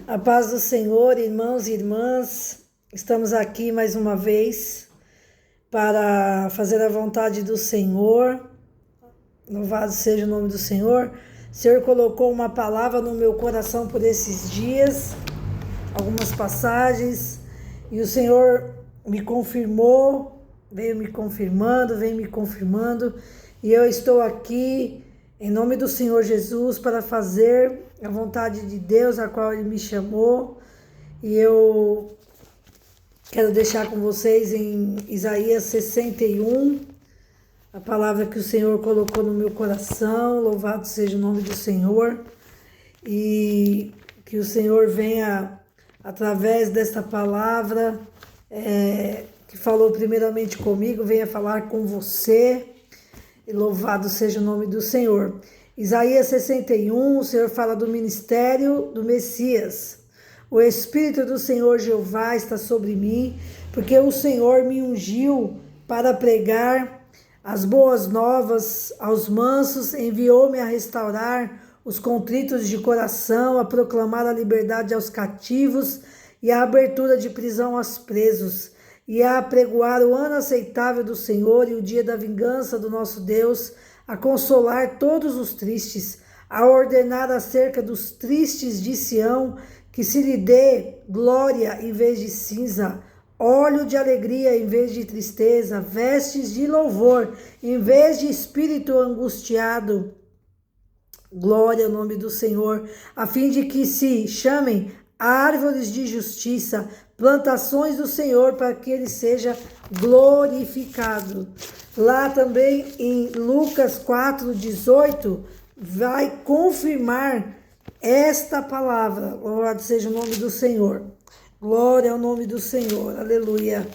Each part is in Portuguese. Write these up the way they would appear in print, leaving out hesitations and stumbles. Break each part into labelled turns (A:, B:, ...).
A: A paz do Senhor, irmãos e irmãs, estamos aqui mais uma vez para fazer a vontade do Senhor. Louvado seja o nome do Senhor. O Senhor colocou uma palavra no meu coração por esses dias, algumas passagens, e o Senhor me confirmou, veio me confirmando, e eu estou aqui em nome do Senhor Jesus para fazer a vontade de Deus, a qual Ele me chamou. E eu quero deixar com vocês em Isaías 61, a palavra que o Senhor colocou no meu coração. Louvado seja o nome do Senhor. E que o Senhor venha, através desta palavra, que falou primeiramente comigo, venha falar com você. E louvado seja o nome do Senhor. Isaías 61, o Senhor fala do ministério do Messias. O Espírito do Senhor Jeová está sobre mim, porque o Senhor me ungiu para pregar as boas novas aos mansos, enviou-me a restaurar os contritos de coração, a proclamar a liberdade aos cativos e a abertura de prisão aos presos, e a apregoar o ano aceitável do Senhor e o dia da vingança do nosso Deus, a consolar todos os tristes, a ordenar acerca dos tristes de Sião, que se lhe dê glória em vez de cinza, óleo de alegria em vez de tristeza, vestes de louvor em vez de espírito angustiado. Glória ao nome do Senhor, a fim de que se chamem árvores de justiça, plantações do Senhor, para que Ele seja glorificado. Lá também em Lucas 4:18, vai confirmar esta palavra. Louvado seja o nome do Senhor. Glória ao nome do Senhor. Aleluia.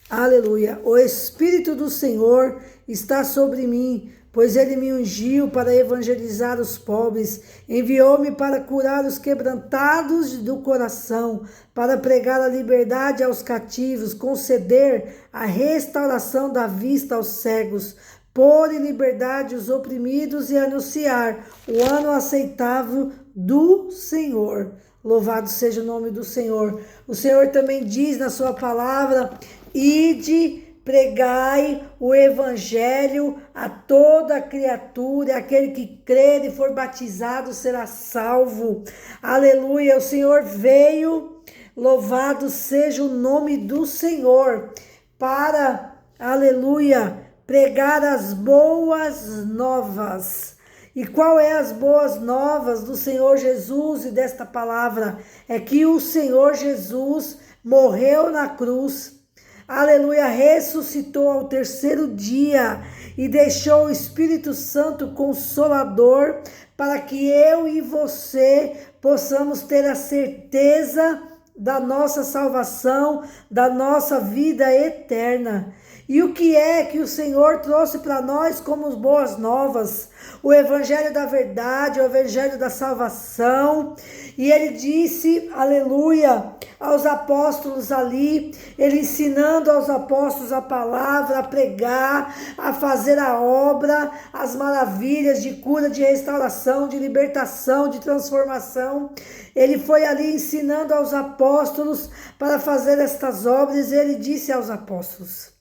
A: Aleluia. O Espírito do Senhor está sobre mim, pois Ele me ungiu para evangelizar os pobres, enviou-me para curar os quebrantados do coração, para pregar a liberdade aos cativos, conceder a restauração da vista aos cegos, pôr em liberdade os oprimidos e anunciar o ano aceitável do Senhor. Louvado seja o nome do Senhor. O Senhor também diz na sua palavra: ide, pregai o evangelho a toda criatura, aquele que crer e for batizado será salvo. Aleluia, o Senhor veio, louvado seja o nome do Senhor, para, aleluia, pregar as boas novas. E qual é as boas novas do Senhor Jesus e desta palavra? É que o Senhor Jesus morreu na cruz, aleluia, ressuscitou ao terceiro dia e deixou o Espírito Santo Consolador para que eu e você possamos ter a certeza da nossa salvação, da nossa vida eterna. E o que é que o Senhor trouxe para nós como boas novas? O Evangelho da verdade, o Evangelho da salvação. E Ele disse, aleluia, aos apóstolos ali, Ele ensinando aos apóstolos a palavra, a pregar, a fazer a obra, as maravilhas de cura, de restauração, de libertação, de transformação. Ele foi ali ensinando aos apóstolos para fazer estas obras. E Ele disse aos apóstolos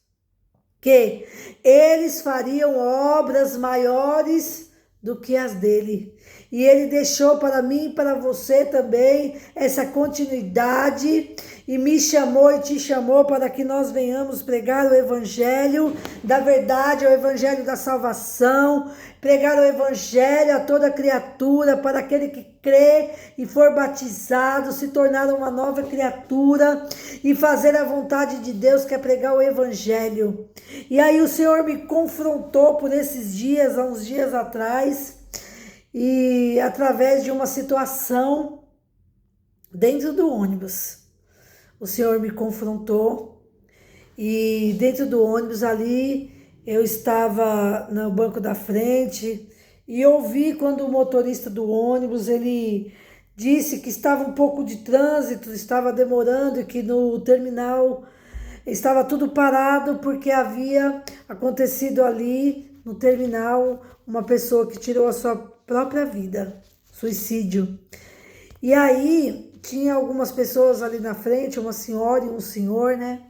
A: que eles fariam obras maiores do que as dele. E Ele deixou para mim e para você também essa continuidade, e me chamou e te chamou para que nós venhamos pregar o Evangelho da verdade, o Evangelho da salvação, pregar o Evangelho a toda criatura, para aquele que crê e for batizado, se tornar uma nova criatura e fazer a vontade de Deus, que é pregar o Evangelho. E aí o Senhor me confrontou por esses dias, há uns dias atrás, e através de uma situação dentro do ônibus, o Senhor me confrontou, e dentro do ônibus ali, eu estava no banco da frente, e ouvi quando o motorista do ônibus, ele disse que estava um pouco de trânsito, estava demorando, e que no terminal estava tudo parado, porque havia acontecido ali no terminal uma pessoa que tirou a sua própria vida, suicídio. E aí tinha algumas pessoas ali na frente, uma senhora e um senhor, né?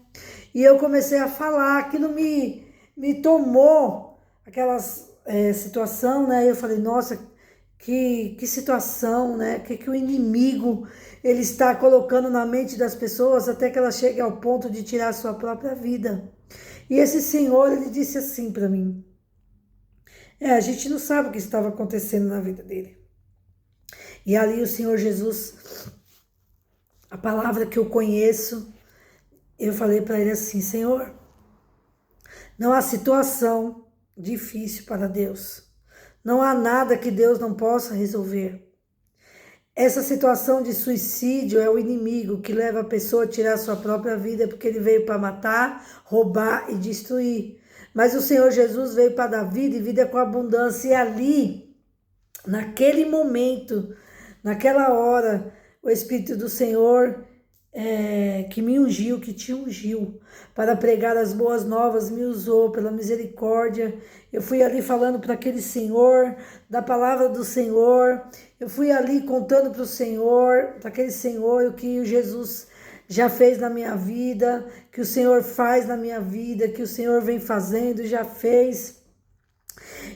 A: E eu comecei a falar, aquilo me tomou situação, né? Eu falei, nossa, que situação, né? Que o inimigo ele está colocando na mente das pessoas até que ela chegue ao ponto de tirar a sua própria vida. E esse senhor, ele disse assim para mim, a gente não sabe o que estava acontecendo na vida dele. E ali o Senhor Jesus, a palavra que eu conheço, eu falei para ele assim, Senhor, não há situação difícil para Deus. Não há nada que Deus não possa resolver. Essa situação de suicídio é o inimigo que leva a pessoa a tirar a sua própria vida, porque ele veio para matar, roubar e destruir. Mas o Senhor Jesus veio para dar vida e vida com abundância. E ali, naquele momento, naquela hora, o Espírito do Senhor que me ungiu, que te ungiu para pregar as boas novas, me usou pela misericórdia. Eu fui ali falando para aquele Senhor, da palavra do Senhor. Eu fui ali contando para o Senhor, para aquele Senhor, o que Jesus já fez na minha vida, que o Senhor faz na minha vida, que o Senhor vem fazendo, já fez.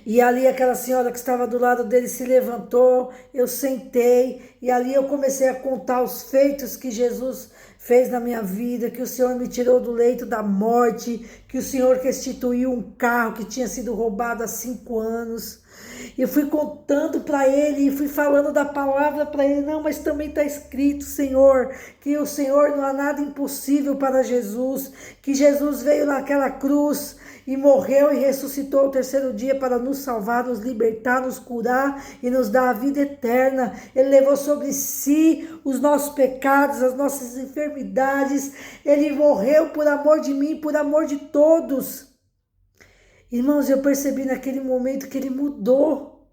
A: E ali aquela senhora que estava do lado dele se levantou, eu sentei e ali eu comecei a contar os feitos que Jesus fez na minha vida, que o Senhor me tirou do leito da morte, que o Senhor restituiu um carro que tinha sido roubado há 5 anos. E eu fui contando para ele, e fui falando da palavra para ele, não, mas também está escrito, Senhor, que o Senhor não há nada impossível para Jesus, que Jesus veio naquela cruz e morreu e ressuscitou ao 3º dia para nos salvar, nos libertar, nos curar e nos dar a vida eterna. Ele levou sobre si os nossos pecados, as nossas enfermidades. Ele morreu por amor de mim, por amor de todos. Irmãos, eu percebi naquele momento que ele mudou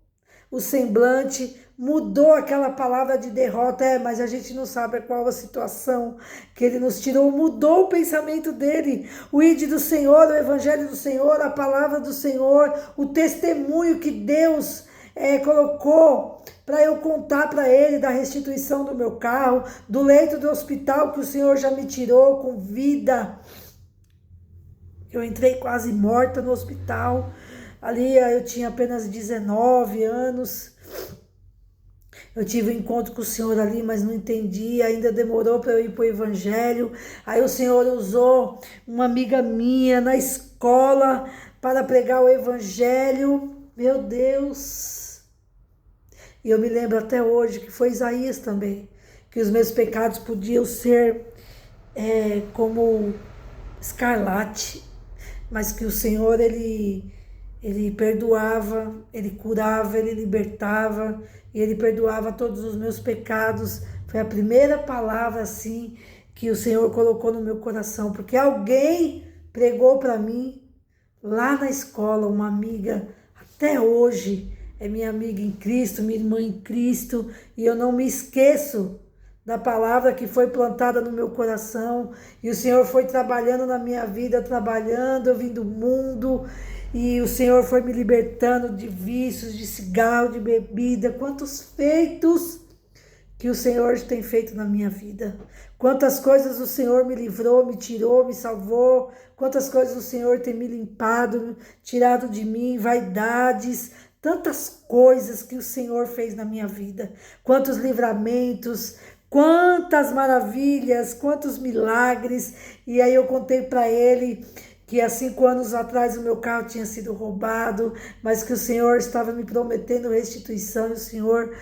A: o semblante, mudou aquela palavra de derrota, mas a gente não sabe qual a situação que ele nos tirou, mudou o pensamento dele, o ide do Senhor, o evangelho do Senhor, a palavra do Senhor, o testemunho que Deus colocou para eu contar para ele da restituição do meu carro, do leito do hospital que o Senhor já me tirou com vida. Eu entrei quase morta no hospital, ali eu tinha apenas 19 anos, eu tive um encontro com o Senhor ali, mas não entendi, ainda demorou para eu ir para o Evangelho. Aí o Senhor usou uma amiga minha na escola para pregar o Evangelho, meu Deus. E eu me lembro até hoje que foi Isaías também, que os meus pecados podiam ser como escarlate, mas que o Senhor, ele perdoava, ele curava, ele libertava, e ele perdoava todos os meus pecados. Foi a primeira palavra, assim, que o Senhor colocou no meu coração, porque alguém pregou para mim, lá na escola, uma amiga, até hoje, é minha amiga em Cristo, minha irmã em Cristo, e eu não me esqueço da palavra que foi plantada no meu coração, e o Senhor foi trabalhando na minha vida, trabalhando, eu vim do mundo, e o Senhor foi me libertando de vícios, de cigarro, de bebida. Quantos feitos que o Senhor tem feito na minha vida. Quantas coisas o Senhor me livrou, me tirou, me salvou. Quantas coisas o Senhor tem me limpado, tirado de mim, vaidades. Tantas coisas que o Senhor fez na minha vida. Quantos livramentos, quantas maravilhas, quantos milagres. E aí eu contei para ele que há 5 anos atrás o meu carro tinha sido roubado, mas que o Senhor estava me prometendo restituição, e o Senhor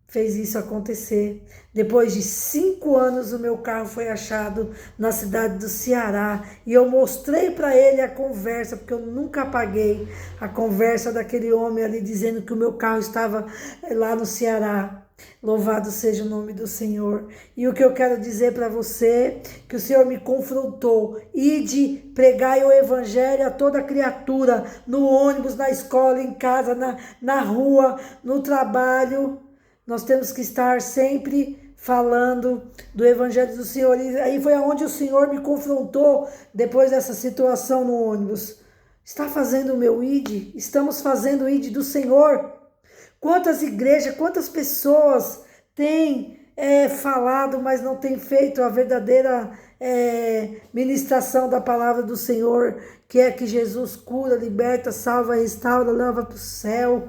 A: fez isso acontecer. Depois de 5 anos o meu carro foi achado na cidade do Ceará, e eu mostrei para ele a conversa, porque eu nunca apaguei a conversa daquele homem ali dizendo que o meu carro estava lá no Ceará. Louvado seja o nome do Senhor. E o que eu quero dizer para você, que o Senhor me confrontou, ide, pregai o evangelho a toda criatura, no ônibus, na escola, em casa, na rua, no trabalho. Nós temos que estar sempre falando do evangelho do Senhor. E aí foi aonde o Senhor me confrontou depois dessa situação no ônibus. Está fazendo o meu ide? Estamos fazendo o ide do Senhor? Quantas igrejas, quantas pessoas têm falado, mas não têm feito a verdadeira ministração da palavra do Senhor, que é que Jesus cura, liberta, salva, restaura, leva para o céu.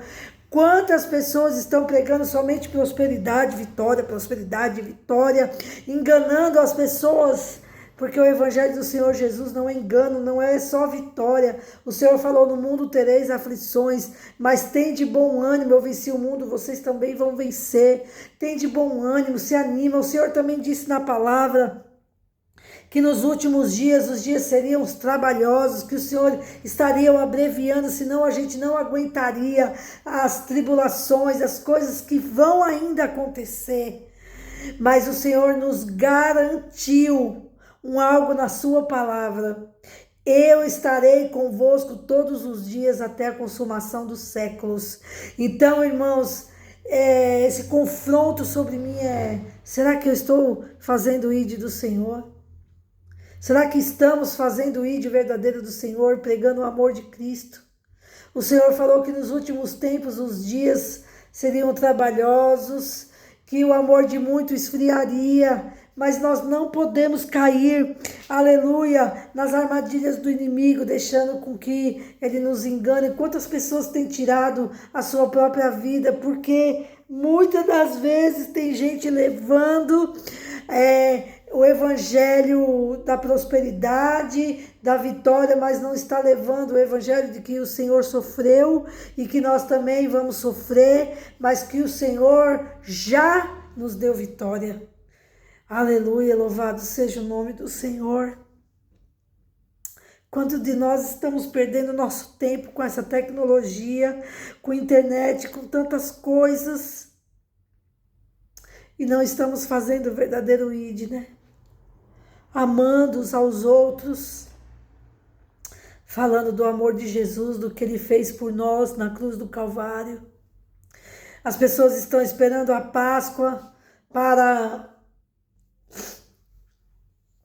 A: Quantas pessoas estão pregando somente prosperidade, vitória, enganando as pessoas, porque o evangelho do Senhor Jesus não é engano, não é só vitória. O Senhor falou: no mundo tereis aflições, mas tem de bom ânimo, eu venci o mundo, vocês também vão vencer. Tem de bom ânimo, se anima. O Senhor também disse na palavra que nos últimos dias, os dias seriam trabalhosos, que o Senhor estaria abreviando, senão a gente não aguentaria as tribulações, as coisas que vão ainda acontecer. Mas o Senhor nos garantiu algo na sua palavra: eu estarei convosco todos os dias até a consumação dos séculos. Então, irmãos, esse confronto sobre mim será que eu estou fazendo o ID do Senhor? Será que estamos fazendo o ID verdadeiro do Senhor, pregando o amor de Cristo? O Senhor falou que nos últimos tempos os dias seriam trabalhosos, que o amor de muito esfriaria, mas nós não podemos cair, aleluia, nas armadilhas do inimigo, deixando com que ele nos engane. Quantas pessoas têm tirado a sua própria vida, porque muitas das vezes tem gente levando o evangelho da prosperidade, da vitória, mas não está levando o evangelho de que o Senhor sofreu e que nós também vamos sofrer, mas que o Senhor já nos deu vitória. Aleluia, louvado seja o nome do Senhor. Quanto de nós estamos perdendo nosso tempo com essa tecnologia, com a internet, com tantas coisas, e não estamos fazendo o verdadeiro ID, né? Amando uns aos outros, falando do amor de Jesus, do que Ele fez por nós na cruz do Calvário. As pessoas estão esperando a Páscoa para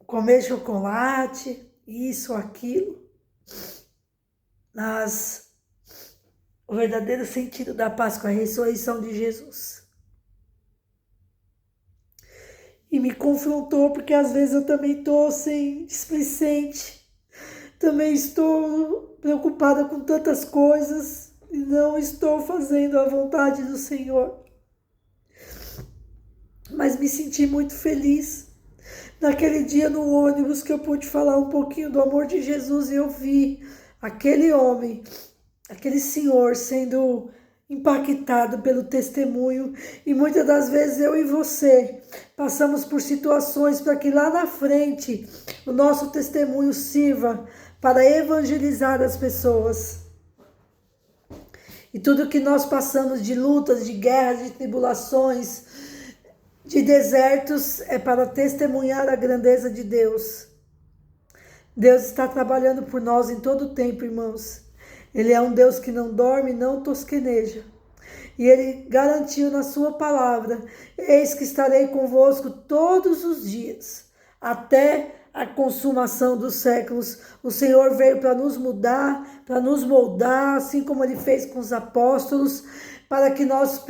A: comer chocolate, isso, aquilo. Mas o verdadeiro sentido da Páscoa é a ressurreição de Jesus. E me confrontou, porque às vezes eu também estou sem displicente, também estou preocupada com tantas coisas e não estou fazendo a vontade do Senhor. Mas me senti muito feliz naquele dia no ônibus, que eu pude falar um pouquinho do amor de Jesus, e eu vi aquele homem, aquele senhor sendo impactado pelo testemunho. E muitas das vezes eu e você passamos por situações para que lá na frente o nosso testemunho sirva para evangelizar as pessoas. E tudo que nós passamos de lutas, de guerras, de tribulações, de desertos, é para testemunhar a grandeza de Deus. Deus está trabalhando por nós em todo o tempo, irmãos. Ele é um Deus que não dorme, não tosqueneja. E Ele garantiu na sua palavra: eis que estarei convosco todos os dias, até a consumação dos séculos. O Senhor veio para nos mudar, para nos moldar, assim como Ele fez com os apóstolos, para que nós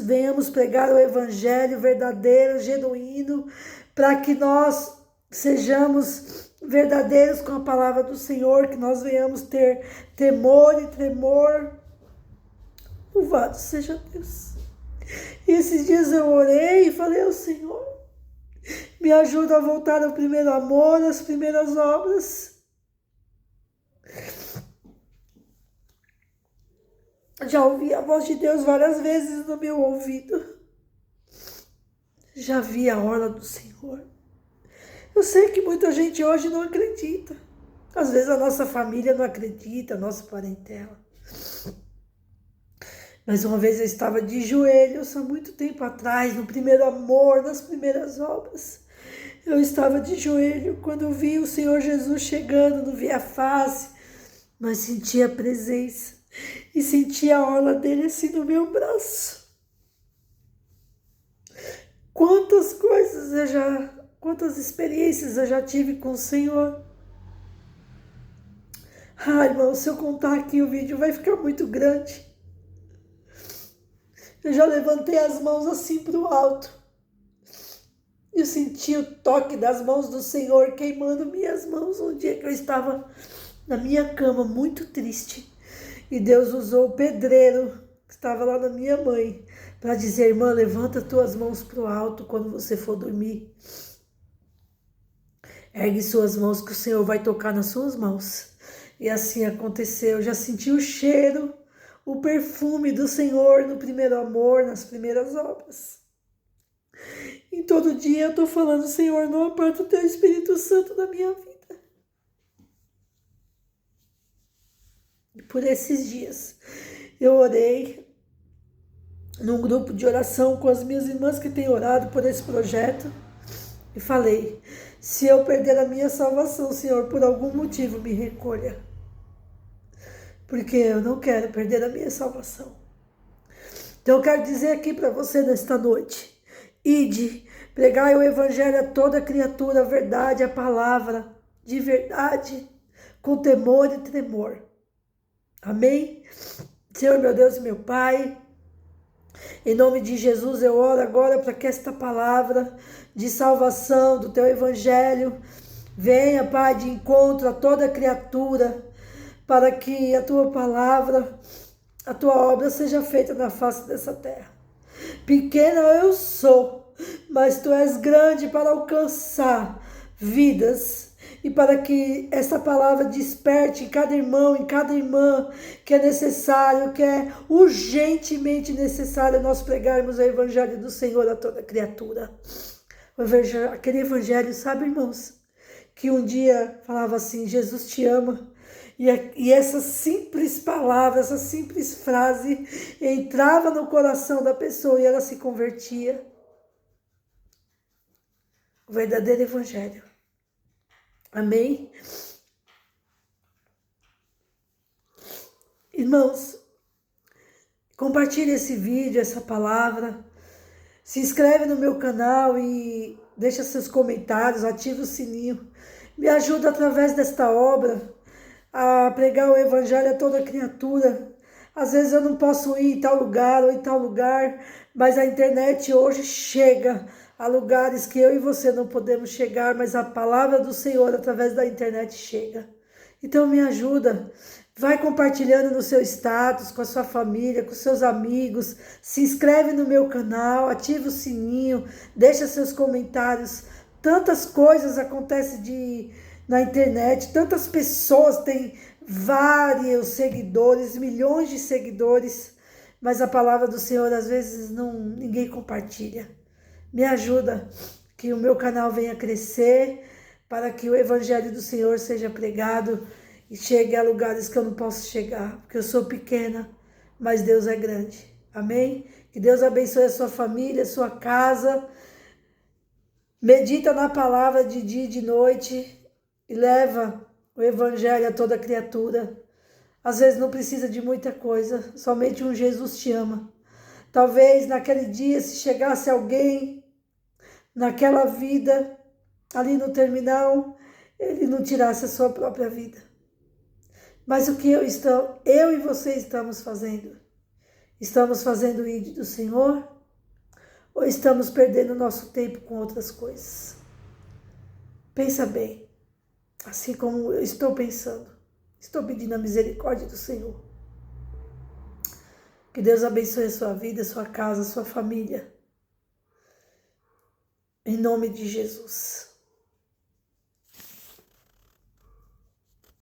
A: venhamos pregar o evangelho verdadeiro, genuíno, para que nós sejamos verdadeiros com a palavra do Senhor, que nós venhamos ter temor e tremor. Louvado seja Deus. E esses dias eu orei e falei ao Senhor: me ajuda a voltar ao primeiro amor, às primeiras obras. Já ouvi a voz de Deus várias vezes no meu ouvido. Já vi a orla do Senhor. Eu sei que muita gente hoje não acredita. Às vezes a nossa família não acredita, a nossa parentela. Mas uma vez eu estava de joelhos, há muito tempo atrás, no primeiro amor, nas primeiras obras. Eu estava de joelho quando eu vi o Senhor Jesus chegando, não vi a face, mas senti a presença. E senti a orla dele assim no meu braço. Quantas experiências eu já tive com o Senhor. Ai, irmão, se eu contar aqui o vídeo vai ficar muito grande. Eu já levantei as mãos assim para o alto. Eu senti o toque das mãos do Senhor queimando minhas mãos um dia que eu estava na minha cama, muito triste. E Deus usou o pedreiro que estava lá na minha mãe para dizer: irmã, levanta tuas mãos para o alto quando você for dormir. Ergue suas mãos que o Senhor vai tocar nas suas mãos. E assim aconteceu. Eu já senti o cheiro, o perfume do Senhor no primeiro amor, nas primeiras obras. E todo dia eu estou falando: Senhor, não aparta o teu Espírito Santo da minha vida. E por esses dias eu orei num grupo de oração com as minhas irmãs que têm orado por esse projeto e falei: se eu perder a minha salvação, Senhor, por algum motivo me recolha, porque eu não quero perder a minha salvação. Então eu quero dizer aqui para você nesta noite: ide, pregai o evangelho a toda criatura, a verdade, a palavra de verdade, com temor e tremor. Amém? Senhor, meu Deus e meu Pai, em nome de Jesus eu oro agora para que esta palavra de salvação do teu evangelho venha, Pai, de encontro a toda criatura, para que a tua palavra, a tua obra seja feita na face dessa terra. Pequena eu sou, mas tu és grande para alcançar vidas e para que essa palavra desperte em cada irmão, em cada irmã, que é necessário, que é urgentemente necessário nós pregarmos o evangelho do Senhor a toda criatura. Aquele evangelho, sabe, irmãos, que um dia falava assim: Jesus te ama. E essa simples palavra, essa simples frase entrava no coração da pessoa e ela se convertia. O verdadeiro evangelho. Amém? Irmãos, compartilhe esse vídeo, essa palavra. Se inscreve no meu canal e deixa seus comentários, ativa o sininho. Me ajuda através desta obra a pregar o evangelho a toda criatura. Às vezes eu não posso ir em tal lugar ou em tal lugar, mas a internet hoje chega a lugares que eu e você não podemos chegar, mas a palavra do Senhor através da internet chega. Então me ajuda, vai compartilhando no seu status, com a sua família, com seus amigos, se inscreve no meu canal, ativa o sininho, deixa seus comentários. Tantas coisas acontecem na internet, tantas pessoas têm vários seguidores, milhões de seguidores, mas a palavra do Senhor às vezes ninguém compartilha. Me ajuda que o meu canal venha crescer, para que o evangelho do Senhor seja pregado e chegue a lugares que eu não posso chegar, porque eu sou pequena, mas Deus é grande. Amém? Que Deus abençoe a sua família, a sua casa. Medita na palavra de dia e de noite e leva o evangelho a toda criatura. Às vezes não precisa de muita coisa, somente um Jesus te ama. Talvez naquele dia, se chegasse alguém naquela vida, ali no terminal, ele não tirasse a sua própria vida. Mas o que eu e você estamos fazendo? Estamos fazendo o ID do Senhor? Ou estamos perdendo nosso tempo com outras coisas? Pensa bem, assim como eu estou pensando. Estou pedindo a misericórdia do Senhor. Que Deus abençoe a sua vida, a sua casa, a sua família. Em nome de Jesus.